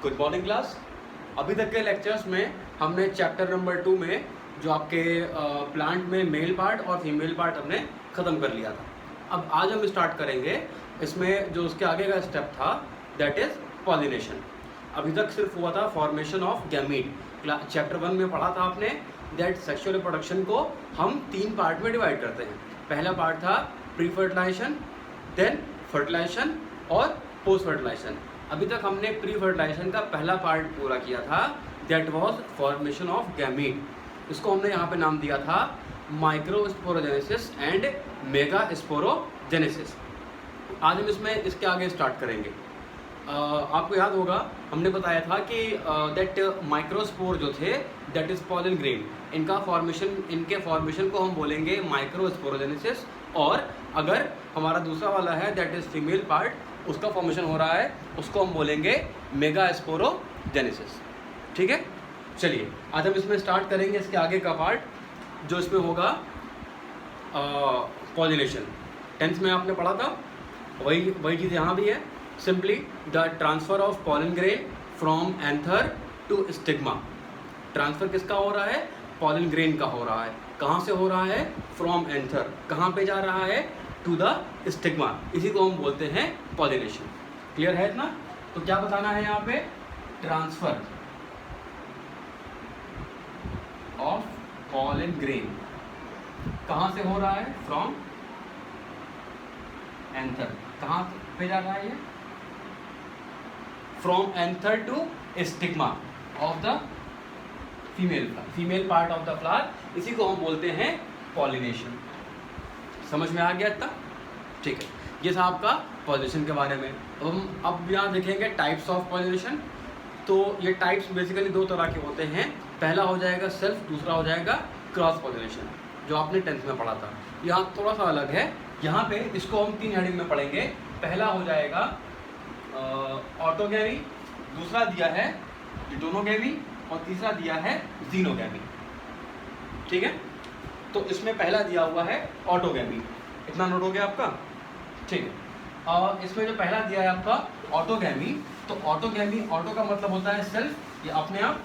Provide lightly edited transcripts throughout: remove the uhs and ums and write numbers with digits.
Good morning class. अभी तक के लेक्चर्स में हमने चैप्टर नंबर 2 में जो आपके प्लांट में मेल पार्ट और फीमेल पार्ट हमने ख़त्म कर लिया था। अब आज हम स्टार्ट करेंगे इसमें जो उसके आगे का स्टेप था, दैट इज़ पॉलिनेशन। अभी तक सिर्फ हुआ था फॉर्मेशन ऑफ गैमीट। चैप्टर 1 में पढ़ा था आपने दैट सेक्सुअल रिप्रोडक्शन को हम 3 पार्ट में डिवाइड करते हैं। पहला पार्ट था प्री फर्टिलाइजेशन, देन फर्टिलाइजेशन और पोस्ट फर्टिलाइजेशन। अभी तक हमने प्री फर्टिलाइजेशन का पहला पार्ट पूरा किया था, that was formation of gamete. इसको हमने यहाँ पे नाम दिया था माइक्रोस्पोरोजेनेसिस एंड मेगा स्पोरोजेनेसिस। आज हम इसके आगे स्टार्ट करेंगे। आपको याद होगा हमने बताया था कि दैट माइक्रोस्पोर जो थे दैट इज पॉलन ग्रेन, इनके फॉर्मेशन को हम बोलेंगे माइक्रोस्पोरोजेनेसिस। और अगर हमारा दूसरा वाला है दैट इज फीमेल पार्ट, उसका फॉर्मेशन हो रहा है, उसको हम बोलेंगे मेगा स्पोरोजेनेसिस। ठीक है, चलिए आज हम इसमें स्टार्ट करेंगे इसके आगे का पार्ट जो इसमें होगा पॉलिनेशन। 10th में आपने पढ़ा था, वही चीज़ यहाँ भी है। Simply the transfer of pollen grain from anther to stigma. Transfer किसका हो रहा है? पॉलन ग्रेन का हो रहा है। कहाँ से हो रहा है? From anther. कहाँ पे जा रहा है? To the stigma. इसी को हम बोलते हैं पॉलिनेशन। क्लियर है इतना? तो क्या बताना है यहाँ पे? ट्रांसफर ऑफ पॉलन ग्रेन कहाँ से हो रहा है? From anther. कहाँ पे जा रहा है ये? From anther to stigma of the female part of the flower. इसी को हम बोलते हैं पॉलिनेशन। समझ में आ गया इतना? ठीक है, ये था आपका पॉलिनेशन के बारे में। हम अब यहाँ देखेंगे टाइप्स ऑफ पॉलिनेशन। तो ये टाइप्स बेसिकली 2 तरह के होते हैं। पहला हो जाएगा सेल्फ, दूसरा हो जाएगा क्रॉस पॉलिनेशन, जो आपने 10th में पढ़ा था। यहाँ थोड़ा सा अलग है। यहाँ पे इसको हम 3 हेडिंग में पढ़ेंगे। पहला हो जाएगा ऑटोगैमी, दूसरा दिया है डिटोनोगैमी और तीसरा दिया है जीनोगैमी। ठीक है, तो इसमें पहला दिया हुआ है ऑटोगैमी। इतना नोट हो गया आपका? ठीक है, और इसमें जो पहला दिया है आपका ऑटोगैमी, तो ऑटोगैमी, ऑटो का मतलब होता है सेल्फ, ये अपने आप।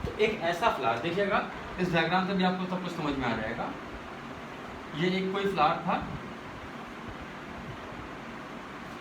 तो एक ऐसा फ्लावर देखिएगा, इस डायग्राम से भी आपको सब कुछ समझ में आ जाएगा। ये एक कोई फ्लावर था,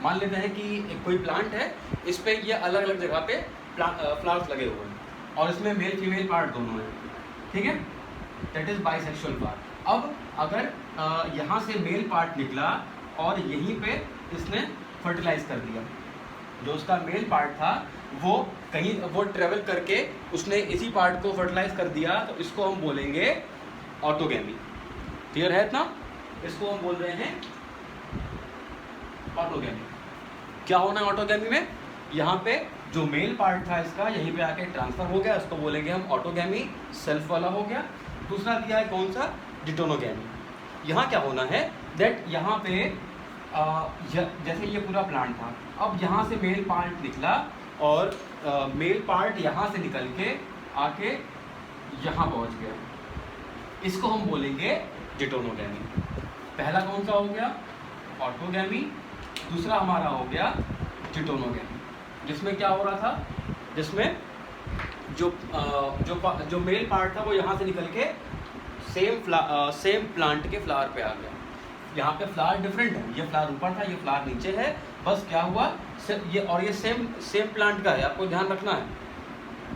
मान लेते हैं कि एक कोई प्लांट है, इस पे ये अलग अलग जगह पे फ्लावर्स लगे हुए हैं और इसमें मेल फीमेल पार्ट दोनों हैं। ठीक है, दैट इज बाइसेक्सुअल पार्ट। अब अगर यहाँ से मेल पार्ट निकला और यहीं पे इसने फर्टिलाइज कर दिया, जो उसका मेल पार्ट था वो ट्रेवल करके उसने इसी पार्ट को फर्टिलाइज कर दिया, तो इसको हम बोलेंगे ऑटोगैमी। क्लियर है इतना? इसको हम बोल रहे हैं ऑटोगैमी। क्या होना है ऑटोगैमी में? यहाँ पे जो मेल पार्ट था इसका यहीं पे आके ट्रांसफर हो गया, इसको बोलेंगे हम ऑटोगैमी, सेल्फ वाला हो गया। दूसरा दिया है कौन सा? डिटोनोगैमी। यहाँ क्या होना है दैट यहाँ पे जैसे ये पूरा प्लांट था, अब यहाँ से मेल पार्ट निकला और मेल पार्ट यहाँ से निकल के आके यहाँ पहुँच गया, इसको हम बोलेंगे डिटोनोगैमी। पहला कौन सा हो गया? ऑटोगैमी। दूसरा हमारा हो गया डिटोनोगैमी, जिसमें क्या हो रहा था? जिसमें जो मेल पार्ट था वो यहाँ से निकल के सेम प्लांट के फ्लावर पे आ गया। यहाँ पे फ्लावर डिफरेंट है, ये फ्लावर ऊपर था, ये फ्लावर नीचे है। बस क्या हुआ, ये सेम प्लांट का है, आपको ध्यान रखना है।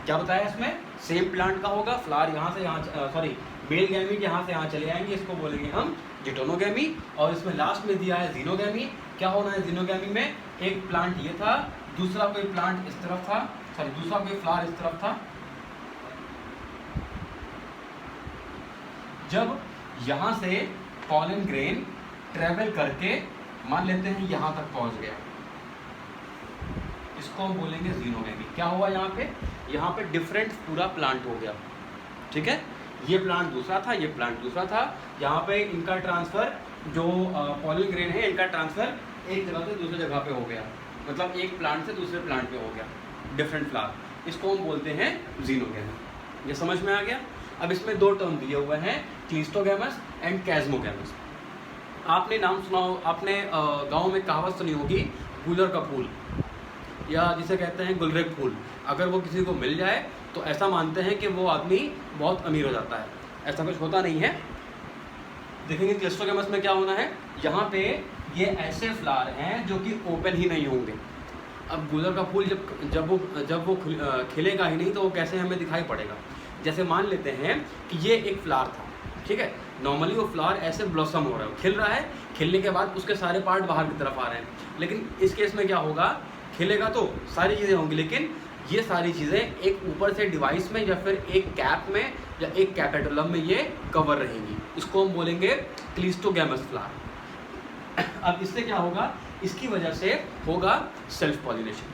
क्या बताया इसमें? सेम प्लांट का होगा, फ्लावर यहाँ से यहाँ, सॉरी मेल गैमीट यहाँ से यहाँ चले आएंगे, इसको बोलेंगे हम डिटोनोगैमी। और इसमें लास्ट में दिया है जीनोगैमी। क्या होना है जीनोगैमी में? एक प्लांट ये था, दूसरा कोई प्लांट इस तरफ था, सॉरी दूसरा कोई फ्लावर इस तरफ था। जब यहाँ से पॉलन ग्रेन ट्रेवल करके मान लेते हैं यहाँ तक पहुँच गया, इसको हम बोलेंगे जीनोगैमी। क्या हुआ यहाँ पे? यहाँ पे डिफरेंट पूरा प्लांट हो गया। ठीक है, ये प्लांट दूसरा था, ये प्लांट दूसरा था। यहाँ पे इनका ट्रांसफ़र, जो पॉलन ग्रेन है, इनका ट्रांसफ़र एक जगह से दूसरी जगह पे हो गया, मतलब एक प्लांट से दूसरे प्लांट पे हो गया, डिफरेंट फ्लावर। इसको हम बोलते हैं जीनोगैमी। ये समझ में आ गया? अब इसमें 2 टर्म दिए हुए हैं, क्लिस्टोगैमस एंड कैस्मोगैमस। आपने नाम सुना हो, आपने गाँव में कहावत सुनी होगी, गूलर का फूल। या जिसे कहते हैं गुलरेख फूल, अगर वो किसी को मिल जाए तो ऐसा मानते हैं कि वो आदमी बहुत अमीर हो जाता है। ऐसा कुछ होता नहीं है। देखेंगे क्लिस्टोगैमस में क्या होना है, यहाँ पे ये ऐसे फ्लावर हैं जो कि ओपन ही नहीं होंगे। अब गुलर का फूल जब वो खिलेगा ही नहीं तो वो कैसे हमें दिखाई पड़ेगा। जैसे मान लेते हैं कि ये एक फ्लावर था, ठीक है, नॉर्मली वो फ्लावर ऐसे ब्लॉसम हो रहा है, खिल रहा है, खिलने के बाद उसके सारे पार्ट बाहर की तरफ आ रहे हैं। लेकिन इस केस में क्या होगा, खिलेगा तो सारी चीज़ें होंगी, लेकिन ये सारी चीज़ें एक ऊपर से डिवाइस में या फिर एक कैप में या एक कैपेटुलम में ये कवर रहेंगी। इसको हम बोलेंगे क्लिस्टोगैमस फ्लावर। अब इससे क्या होगा, इसकी वजह से होगा सेल्फ पॉलिनेशन।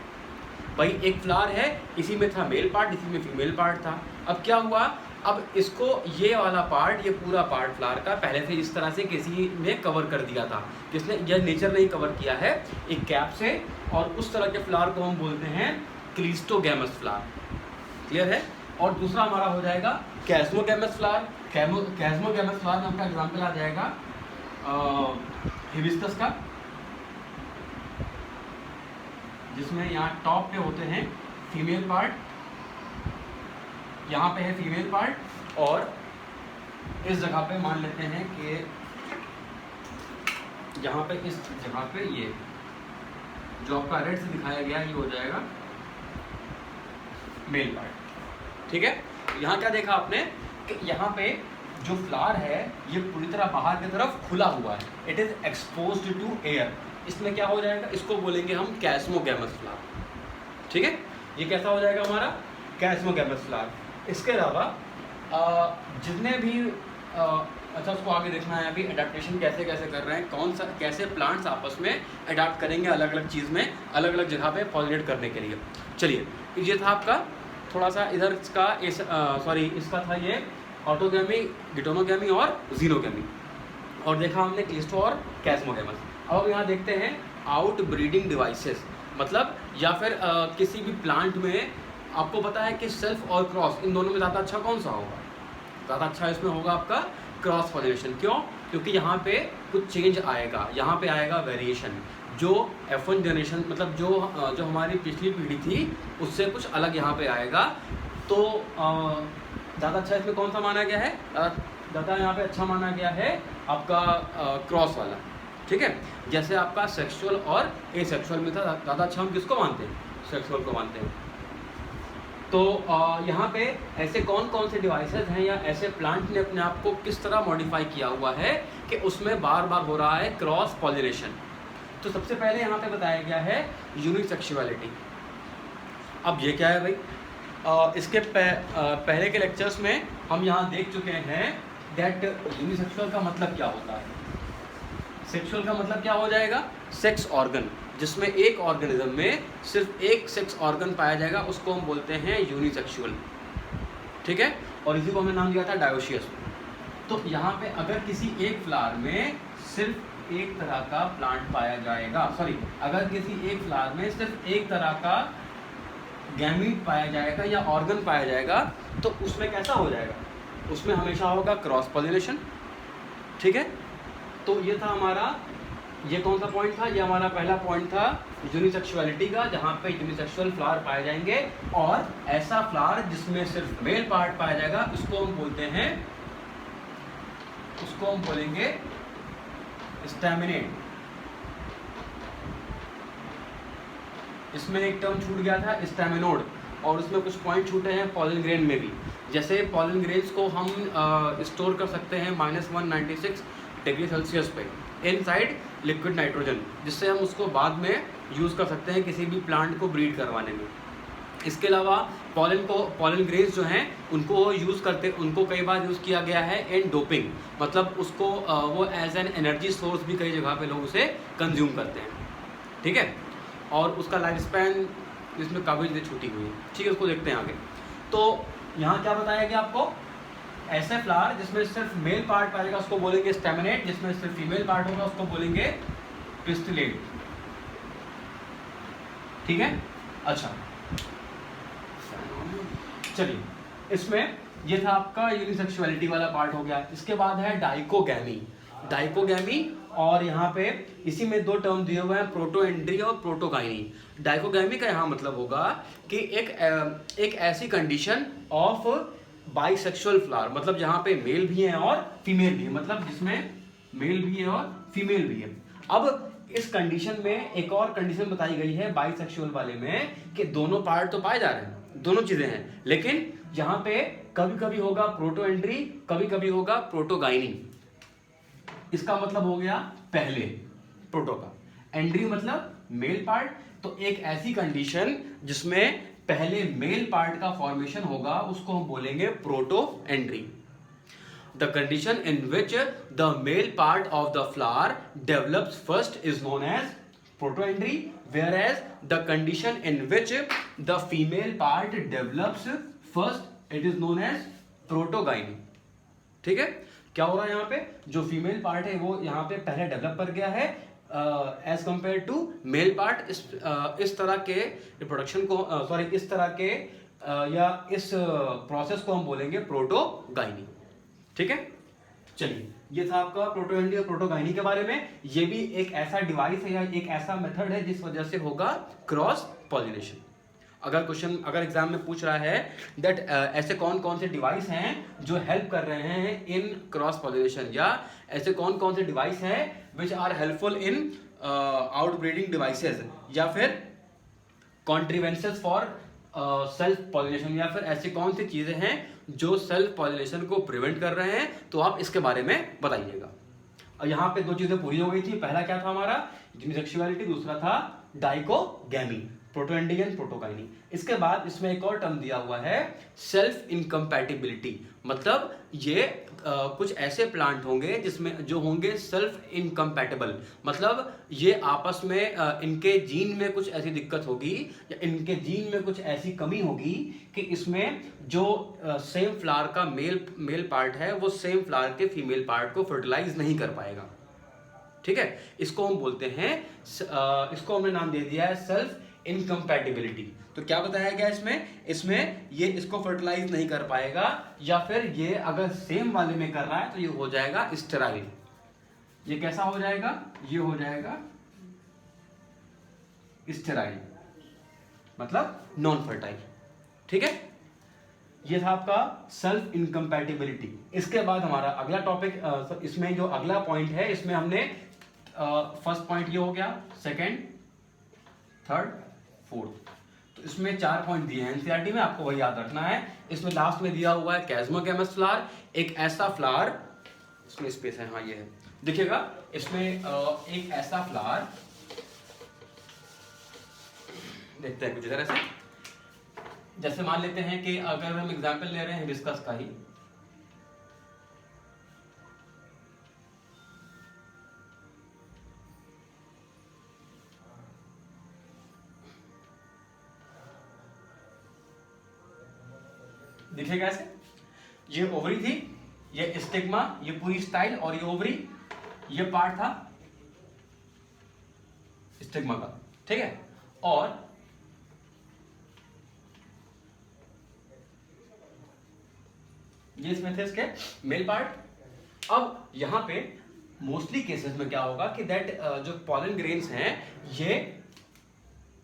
भाई एक फ्लावर है, इसी में था मेल पार्ट, इसी में फीमेल पार्ट था। अब क्या हुआ, अब इसको ये वाला पार्ट, ये पूरा पार्ट फ्लावर का पहले से इस तरह से किसी ने कवर कर दिया था। किसने? यह नेचर ने ही कवर किया है एक कैप से, और उस तरह के फ्लावर को हम बोलते हैं क्लिस्टोगैमस फ्लावर। क्लियर है? और दूसरा हमारा हो जाएगा कैस्मोगैमस फ्लावर। कैस्मोगैमस फ्लावर में आपका एग्जाम्पल आ जाएगा हिबिस्कस का, जिसमें यहाँ टॉप पे होते हैं फीमेल पार्ट, यहाँ पे है फीमेल पार्ट, और इस जगह पे मान लेते हैं कि यहाँ पे इस जगह पे ये जो आपका रेड से दिखाया गया ये हो जाएगा मेल पार्ट। ठीक है, यहाँ क्या देखा आपने कि यहाँ पे जो फ्लावर है ये पूरी तरह बाहर की तरफ खुला हुआ है, it is exposed to air. इसमें क्या हो जाएगा, इसको बोलेंगे हम कैस्मोगैमस फ्लावर। ठीक है, ये कैसा हो जाएगा हमारा कैस्मोगैमस फ्लावर। इसके अलावा जितने भी अच्छा उसको आगे देखना है अभी एडाप्टेशन कैसे कैसे कर रहे हैं, कौन सा कैसे प्लांट्स आपस में अडाप्ट करेंगे अलग अलग चीज़ में, अलग अलग जगह पे पॉलिनेट करने के लिए। चलिए, ये था आपका थोड़ा सा इधर का इसका था ये ऑटोगैमी, डिटोनोगैमी और जीनोगैमी, और देखा हमने क्लिस्टो और कैस्मोगैमस। अब यहाँ देखते हैं आउट ब्रीडिंग डिवाइसेस, मतलब या फिर किसी भी प्लांट में आपको पता है कि सेल्फ और क्रॉस, इन दोनों में ज़्यादा अच्छा कौन सा होगा? ज़्यादा अच्छा इसमें होगा आपका क्रॉस पॉलिनेशन। क्यों? क्योंकि यहाँ पे कुछ चेंज आएगा, यहाँ पे आएगा वेरिएशन, जो F1 जनरेशन मतलब जो हमारी पिछली पीढ़ी थी उससे कुछ अलग यहाँ पे आएगा। तो ज़्यादा अच्छा इसमें कौन सा माना गया है? ज़्यादा यहाँ पे अच्छा माना गया है आपका क्रॉस वाला। ठीक है, जैसे आपका सेक्सुअल और एसेक्सुअल में था, ज़्यादा अच्छा हम किसको मानते हैं? सेक्सुअल को मानते हैं। तो यहाँ पे ऐसे कौन कौन से डिवाइसेस हैं या ऐसे प्लांट ने अपने आप को किस तरह मॉडिफाई किया हुआ है कि उसमें बार बार हो रहा है क्रॉस पॉलिनेशन। तो सबसे पहले यहाँ पे बताया गया है यूनिसेक्सुअलिटी। अब ये क्या है भाई? इसके पहले के लेक्चर्स में हम यहाँ देख चुके हैं दैट यूनिसेक्सुअल का मतलब क्या होता है। सेक्सुअल का मतलब क्या हो जाएगा? सेक्स ऑर्गन, जिसमें एक ऑर्गेनिज्म में सिर्फ एक सेक्स ऑर्गन पाया जाएगा, उसको हम बोलते हैं यूनिसेक्सुअल। ठीक है, और इसी को हमने नाम दिया था डायोशियस। तो यहाँ पे अगर किसी एक फ्लावर में सिर्फ एक तरह का प्लांट पाया जाएगा, अगर किसी एक फ्लावर में सिर्फ एक तरह का गैमीट पाया जाएगा या ऑर्गन पाया जाएगा, तो उसमें कैसा हो जाएगा? उसमें हमेशा होगा क्रॉस पॉलिनेशन। ठीक है, तो ये था हमारा, ये कौन सा पॉइंट था? ये हमारा पहला पॉइंट था यूनिसेक्सुअलिटी का, जहाँ पे यूनिसेक्सुअल फ्लावर पाए जाएंगे, और ऐसा फ्लावर जिसमें सिर्फ मेल पार्ट पाया जाएगा उसको हम बोलेंगे स्टैमिनेट। इसमें एक टर्म छूट गया था स्टैमिनोड, और उसमें कुछ पॉइंट छूटे हैं पॉलन ग्रेन में भी। जैसे पॉलन ग्रेन्स को हम स्टोर कर सकते हैं -196 डिग्री सेल्सियस पे इनसाइड लिक्विड नाइट्रोजन, जिससे हम उसको बाद में यूज़ कर सकते हैं किसी भी प्लांट को ब्रीड करवाने में। इसके अलावा पॉलन ग्रेन्स जो हैं उनको कई बार यूज़ किया गया है इन डोपिंग, मतलब उसको वो एज एन एनर्जी सोर्स भी कई जगह पे लोग उसे कंज्यूम करते हैं। ठीक है, और उसका लाइफ स्पैन इसमें काफ़ी चीज़ें छूटी हुई है। ठीक है, उसको देखते हैं आगे। तो यहाँ क्या बताया गया आपको? ऐसे फ्लावर जिसमें सिर्फ मेल पार्ट पाएगा उसको बोलेंगे स्टैमिनेट, जिसमें सिर्फ फीमेल पार्ट होगा उसको बोलेंगे पिस्टिलेट। ठीक है, अच्छा चलिए, इसमें ये था आपका यूनिसेक्सुअलिटी वाला पार्ट हो गया। इसके बाद है डाइकोगैमी। डाइकोगैमी और यहाँ पे इसी में दो टर्म दिए हुए हैं, प्रोटोएंड्री और प्रोटोगाइनी। डाइकोगैमी का यहाँ मतलब होगा कि एक ऐसी कंडीशन ऑफ बाइसेक्सुअल फ्लावर, मतलब जहाँ पे मेल भी है और फीमेल भी है, मतलब जिसमें मेल भी है और फीमेल भी है। अब इस कंडीशन में एक और कंडीशन बताई गई है बाइसेक्सुअल वाले में कि दोनों पार्ट तो पाए जा रहे हैं, दोनों चीजें हैं, लेकिन जहां पे कभी कभी होगा प्रोटोएंड्री, कभी कभी होगा प्रोटोगाइनी। इसका मतलब हो गया पहले प्रोटो का, एंड्री मतलब मेल पार्ट। तो एक ऐसी कंडीशन जिसमें पहले मेल पार्ट का फॉर्मेशन होगा उसको हम बोलेंगे protandry. The condition in which the male part of the flower develops first is known as protoendry, whereas the condition in which the female part develops first, it is known as protogyny. ठीक है, क्या हो रहा है यहाँ पे, जो female part है वो यहाँ पे पहले डेवलप कर गया है as compared to male part. इस तरह के रिप्रोडक्शन को इस तरह के या इस प्रोसेस को हम बोलेंगे प्रोटोगाइनी। ठीक है, चलिए ये था आपका प्रोटोएंड्री और प्रोटोगाइनी के बारे में। ये भी एक ऐसा डिवाइस है या एक ऐसा मेथड है जिस वजह से होगा क्रॉस पॉलिनेशन। अगर एग्जाम में पूछ रहा है दैट ऐसे कौन कौन से डिवाइस हैं जो हेल्प कर रहे हैं इन क्रॉस पॉलिनेशन, या ऐसे कौन कौन से डिवाइस हैं which are helpful in outbreeding devices, या फिर कॉन्ट्रीवेंसेस फॉर सेल्फ पॉलिनेशन, या फिर ऐसी कौन सी चीजें हैं जो सेल्फ पॉलिनेशन को प्रिवेंट कर रहे हैं, तो आप इसके बारे में बताइएगा। और यहाँ पे दो चीजें पूरी हो गई थी। पहला क्या था हमारा, यूनिसेक्सुअलिटी, दूसरा था डाइकोगैमी, प्रोटोएंड्री एंड प्रोटोगाइनी। इसके बाद इसमें एक और टर्म दिया हुआ है सेल्फ इनकम्पैटिबिलिटी, मतलब ये कुछ ऐसे प्लांट होंगे जिसमें जो होंगे सेल्फ इनकम्पैटिबल, मतलब ये आपस में इनके जीन में कुछ ऐसी दिक्कत होगी या इनके जीन में कुछ ऐसी कमी होगी कि इसमें जो सेम फ्लावर का मेल पार्ट है वो सेम फ्लावर के फीमेल पार्ट को फर्टिलाइज नहीं कर पाएगा। ठीक है, इसको हम बोलते हैं इसको हमने नाम दे दिया है सेल्फ इनकम्पैटिबिलिटी। तो क्या बताया गया इसमें ये इसको फर्टिलाइज नहीं कर पाएगा, या फिर ये अगर सेम वाले में कर रहा है तो ये हो जाएगा स्टेराइल। ये कैसा हो जाएगा, ये हो जाएगा स्टेराइल, मतलब नॉन फर्टाइल। ठीक है, ये था आपका सेल्फ इनकम्पैटिबिलिटी। इसके बाद हमारा अगला टॉपिक, इसमें जो अगला पॉइंट है इसमें हमने फर्स्ट पॉइंट ये हो गया, सेकंड, थर्ड, फोर्थ, तो इसमें 4 पॉइंट दिए हैं एनसीईआरटी में, आपको वही याद रखना है। इसमें लास्ट में दिया हुआ है कैस्मोगैमस फ्लावर, एक ऐसा फ्लावर, इसमें स्पेस है, हाँ ये है, देखिएगा इसमें एक ऐसा फ्लावर, देखते हैं कुछ इधर ऐसे, जैसे मान लेते हैं कि अगर हम एग्जांपल ले रहे हैं हिबिस्कस का ही, दिखेगा ऐसे, ये ओवरी थी, ये स्टिग्मा, ये पूरी स्टाइल, और ये ओवरी, ये पार्ट था स्टिग्मा का। ठीक है, और ये इसमें थे इसके मेल पार्ट। अब यहां पे मोस्टली केसेस में क्या होगा कि दैट जो पॉलन ग्रेन्स हैं ये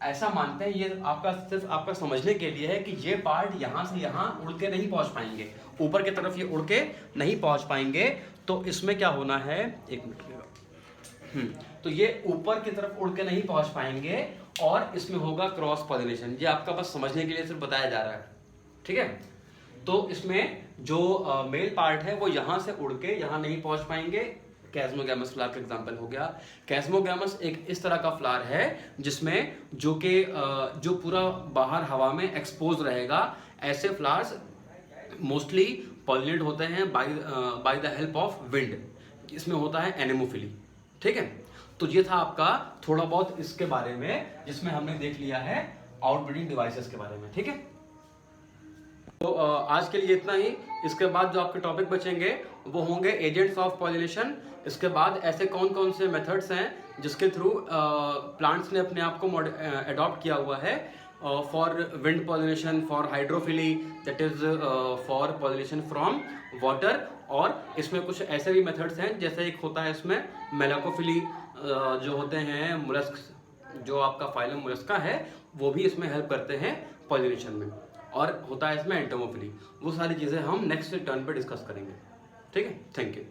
ऐसा मानते हैं, ये आपका सिर्फ आपका समझने के लिए है कि ये पार्ट यहां से यहां उड़ के नहीं पहुंच पाएंगे, ऊपर की तरफ ये उड़ के नहीं पहुंच पाएंगे। तो इसमें क्या होना है, एक मिनट, तो ये ऊपर की तरफ उड़ के नहीं पहुंच पाएंगे और इसमें होगा क्रॉस पॉलिनेशन। ये आपका बस समझने के लिए सिर्फ बताया जा रहा है। ठीक है, तो इसमें जो मेल पार्ट है वो यहां से उड़ के यहां नहीं पहुंच पाएंगे। कैस्मोगैमस फ्लावर का एग्जांपल हो गया। कैस्मोगैमस एक इस तरह का फ्लावर है जिसमें जो पूरा बाहर हवा में एक्सपोज रहेगा। ऐसे फ्लावर्स मोस्टली पॉलिनेट होते हैं by the help of wind. इसमें होता है एनेमोफिली। ठीक है, तो ये था आपका थोड़ा बहुत इसके बारे में, जिसमें हमने देख लिया है आउटब्रीडिंग डिवाइसेस के बारे में। ठीक है, तो आज के लिए इतना ही। इसके बाद जो आपके टॉपिक बचेंगे वो होंगे एजेंट्स ऑफ पॉलिनेशन। इसके बाद ऐसे कौन कौन से मेथड्स हैं जिसके थ्रू प्लांट्स ने अपने आप को अडॉप्ट किया हुआ है for wind pollination, for hydrophily, that is for pollination from water और इसमें कुछ ऐसे भी मेथड्स हैं, जैसे एक होता है इसमें मेलाकोफिली, जो होते हैं मोलस्क, जो आपका फाइलम मोलस्का है वो भी इसमें हेल्प करते हैं पॉलिनेशन में, और होता है इसमें एंटोमोफिली। वो सारी चीज़ें हम नेक्स्ट टर्न पे डिस्कस करेंगे। ठीक है, थैंक यू।